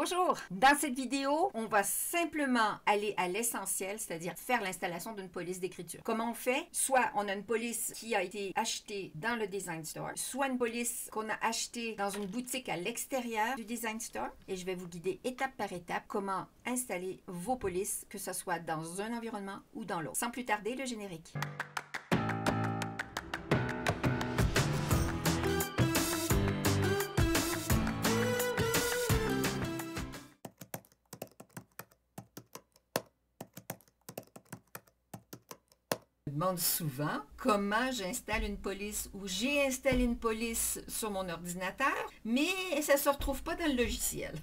Bonjour! Dans cette vidéo, on va simplement aller à l'essentiel, c'est-à-dire faire l'installation d'une police d'écriture. Comment on fait? Soit on a une police qui a été achetée dans le Design Store, soit une police qu'on a achetée dans une boutique à l'extérieur du Design Store. Et je vais vous guider étape par étape comment installer vos polices, que ce soit dans un environnement ou dans l'autre. Sans plus tarder, le générique. Je me demande souvent comment j'installe une police ou j'ai installé une police sur mon ordinateur, mais ça ne se retrouve pas dans le logiciel.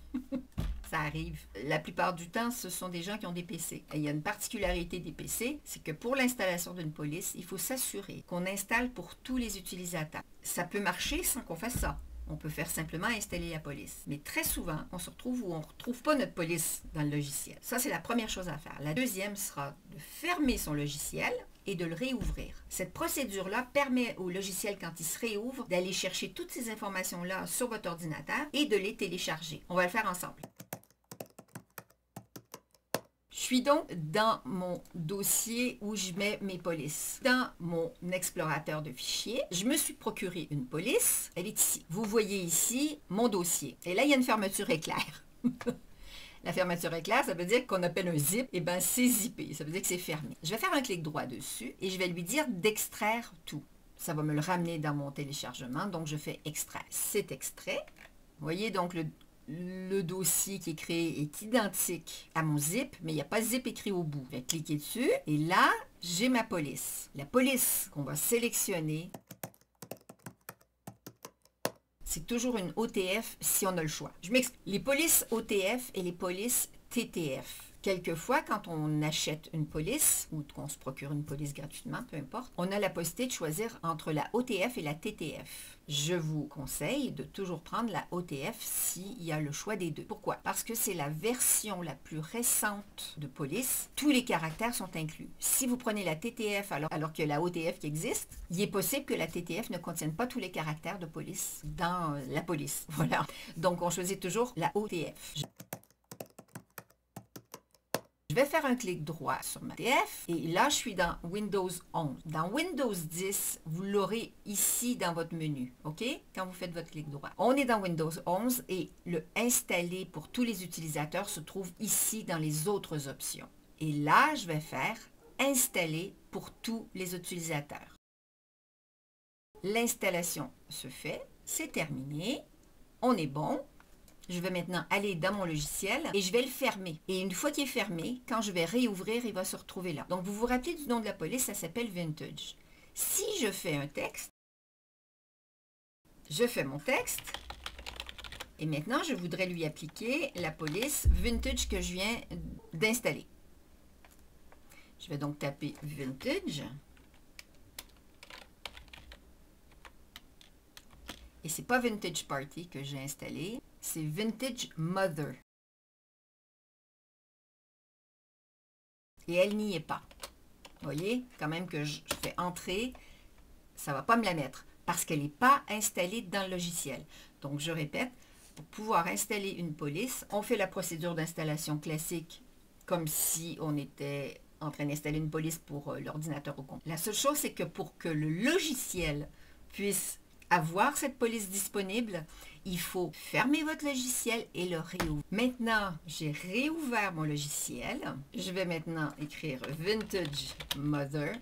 Ça arrive. La plupart du temps, ce sont des gens qui ont des PC. Et il y a une particularité des PC, c'est que pour l'installation d'une police, il faut s'assurer qu'on installe pour tous les utilisateurs. Ça peut marcher sans qu'on fasse ça. On peut faire simplement installer la police. Mais très souvent, on se retrouve où on ne retrouve pas notre police dans le logiciel. Ça, c'est la première chose à faire. La deuxième sera de fermer son logiciel et de le réouvrir. Cette procédure-là permet au logiciel, quand il se réouvre, d'aller chercher toutes ces informations-là sur votre ordinateur et de les télécharger. On va le faire ensemble. Je suis donc dans mon dossier où je mets mes polices. Dans mon explorateur de fichiers, je me suis procuré une police. Elle est ici. Vous voyez ici mon dossier. Et là, il y a une fermeture éclair. La fermeture éclair, ça veut dire qu'on appelle un zip. Et bien, c'est zippé. Ça veut dire que c'est fermé. Je vais faire un clic droit dessus et je vais lui dire d'extraire tout. Ça va me le ramener dans mon téléchargement. Donc, je fais extraire. C'est extrait. Vous voyez donc le dossier qui est créé est identique à mon zip, mais il n'y a pas zip écrit au bout. Je vais cliquer dessus et là, j'ai ma police. La police qu'on va sélectionner, c'est toujours une OTF si on a le choix. Je m'explique. Les polices OTF et les polices TTF. Quelquefois, quand on achète une police ou qu'on se procure une police gratuitement, peu importe, on a la possibilité de choisir entre la OTF et la TTF. Je vous conseille de toujours prendre la OTF s'il y a le choix des deux. Pourquoi? Parce que c'est la version la plus récente de police. Tous les caractères sont inclus. Si vous prenez la TTF alors qu'il y a la OTF qui existe, il est possible que la TTF ne contienne pas tous les caractères de police dans la police. Voilà. Donc, on choisit toujours la OTF. Je vais faire un clic droit sur ma TF et là, je suis dans Windows 11. Dans Windows 10, vous l'aurez ici dans votre menu, OK? Quand vous faites votre clic droit. On est dans Windows 11 et le « Installer » pour tous les utilisateurs se trouve ici dans les autres options. Et là, je vais faire « Installer » pour tous les utilisateurs. L'installation se fait, c'est terminé, on est bon. Je vais maintenant aller dans mon logiciel et je vais le fermer. Et une fois qu'il est fermé, quand je vais réouvrir, il va se retrouver là. Donc, vous vous rappelez du nom de la police, ça s'appelle Vintage. Si je fais un texte, je fais mon texte et maintenant, je voudrais lui appliquer la police Vintage que je viens d'installer. Je vais donc taper Vintage. Et ce n'est pas Vintage Party que j'ai installé, c'est Vintage Mother. Et elle n'y est pas. Vous voyez, quand même que je fais entrer, ça ne va pas me la mettre parce qu'elle n'est pas installée dans le logiciel. Donc, je répète, pour pouvoir installer une police, on fait la procédure d'installation classique comme si on était en train d'installer une police pour l'ordinateur au compte. La seule chose, c'est que pour que le logiciel puisse avoir cette police disponible, il faut fermer votre logiciel et le réouvrir. Maintenant, j'ai réouvert mon logiciel. Je vais maintenant écrire Vintage Mother.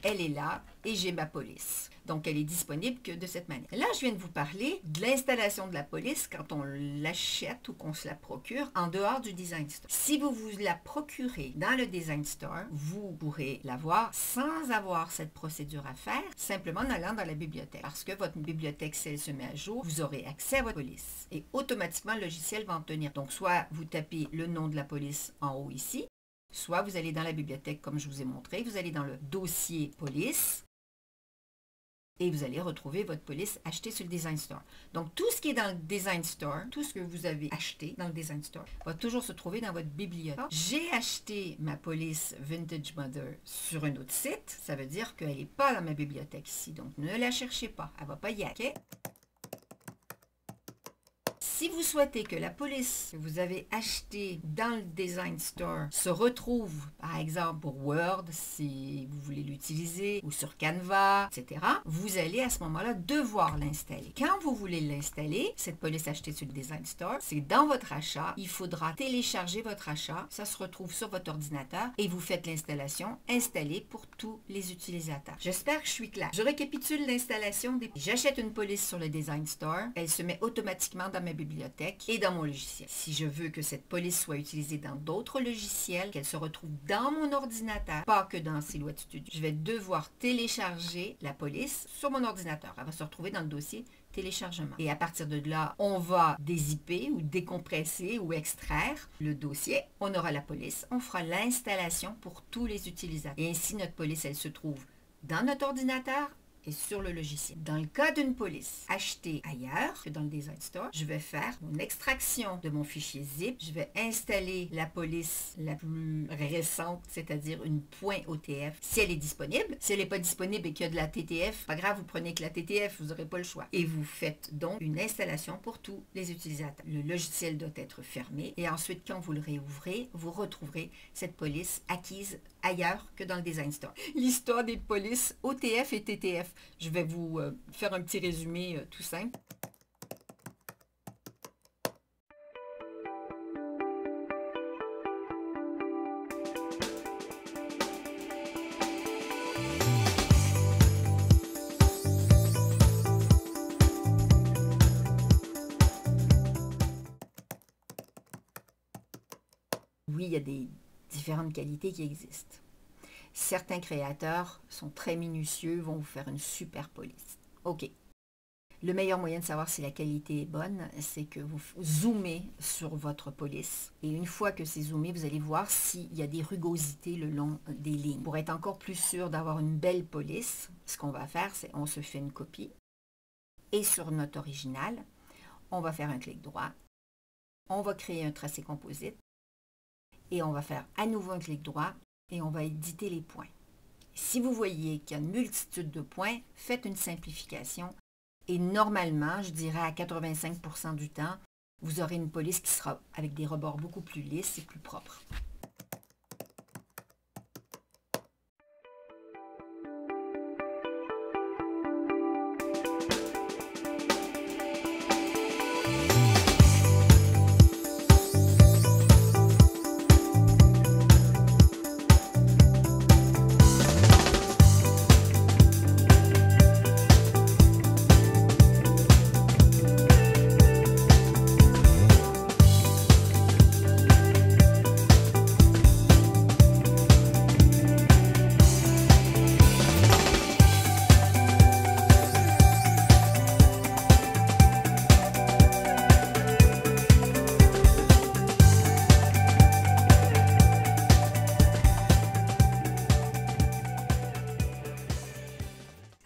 Elle est là et j'ai ma police. Donc, elle est disponible que de cette manière. Là, je viens de vous parler de l'installation de la police quand on l'achète ou qu'on se la procure en dehors du Design Store. Si vous vous la procurez dans le Design Store, vous pourrez l'avoir sans avoir cette procédure à faire, simplement en allant dans la bibliothèque. Parce que votre bibliothèque, si elle se met à jour, vous aurez accès à votre police. Et automatiquement, le logiciel va en tenir. Donc, soit vous tapez le nom de la police en haut ici, soit vous allez dans la bibliothèque comme je vous ai montré, vous allez dans le dossier police et vous allez retrouver votre police achetée sur le Design Store. Donc, tout ce qui est dans le Design Store, tout ce que vous avez acheté dans le Design Store, va toujours se trouver dans votre bibliothèque. J'ai acheté ma police Vintage Mother sur un autre site. Ça veut dire qu'elle n'est pas dans ma bibliothèque ici. Donc, ne la cherchez pas. Elle ne va pas y aller. Si vous souhaitez que la police que vous avez achetée dans le Design Store se retrouve, par exemple, pour Word, si vous voulez l'utiliser, ou sur Canva, etc., vous allez à ce moment-là devoir l'installer. Quand vous voulez l'installer, cette police achetée sur le Design Store, c'est dans votre achat, il faudra télécharger votre achat, ça se retrouve sur votre ordinateur et vous faites l'installation, installée pour tous les utilisateurs. J'espère que je suis claire. Je récapitule l'installation des... J'achète une police sur le Design Store, elle se met automatiquement dans ma bibliothèque et dans mon logiciel. Si je veux que cette police soit utilisée dans d'autres logiciels, qu'elle se retrouve dans mon ordinateur, pas que dans Silhouette Studio, je vais devoir télécharger la police sur mon ordinateur. Elle va se retrouver dans le dossier téléchargement. Et à partir de là, on va dézipper ou décompresser ou extraire le dossier. On aura la police. On fera l'installation pour tous les utilisateurs. Et ainsi, notre police, elle se trouve dans notre ordinateur et sur le logiciel. Dans le cas d'une police achetée ailleurs que dans le Design Store, je vais faire mon extraction de mon fichier zip. Je vais installer la police la plus récente, c'est-à-dire une .otf, si elle est disponible. Si elle n'est pas disponible et qu'il y a de la TTF, pas grave, vous prenez que la TTF, vous n'aurez pas le choix. Et vous faites donc une installation pour tous les utilisateurs. Le logiciel doit être fermé et ensuite, quand vous le réouvrez, vous retrouverez cette police acquise ailleurs que dans le Design Store. L'histoire des polices OTF et TTF. Je vais vous faire un petit résumé tout simple. Oui, il y a des différentes qualités qui existent. Certains créateurs sont très minutieux, vont vous faire une super police. OK. Le meilleur moyen de savoir si la qualité est bonne, c'est que vous zoomez sur votre police. Et une fois que c'est zoomé, vous allez voir s'il y a des rugosités le long des lignes. Pour être encore plus sûr d'avoir une belle police, ce qu'on va faire, c'est on se fait une copie. Et sur notre original, on va faire un clic droit. On va créer un tracé composite. Et on va faire à nouveau un clic droit. Et on va éditer les points. Si vous voyez qu'il y a une multitude de points, faites une simplification. Et normalement, je dirais à 85% du temps, vous aurez une police qui sera avec des rebords beaucoup plus lisses et plus propres.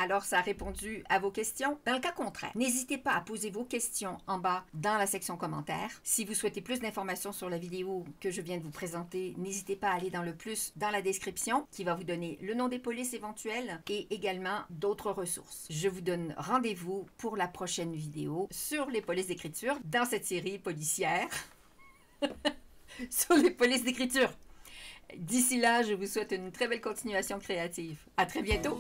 Alors, ça a répondu à vos questions. Dans le cas contraire, n'hésitez pas à poser vos questions en bas dans la section commentaires. Si vous souhaitez plus d'informations sur la vidéo que je viens de vous présenter, n'hésitez pas à aller dans le plus dans la description qui va vous donner le nom des polices éventuelles et également d'autres ressources. Je vous donne rendez-vous pour la prochaine vidéo sur les polices d'écriture dans cette série policière sur les polices d'écriture. D'ici là, je vous souhaite une très belle continuation créative. À très bientôt!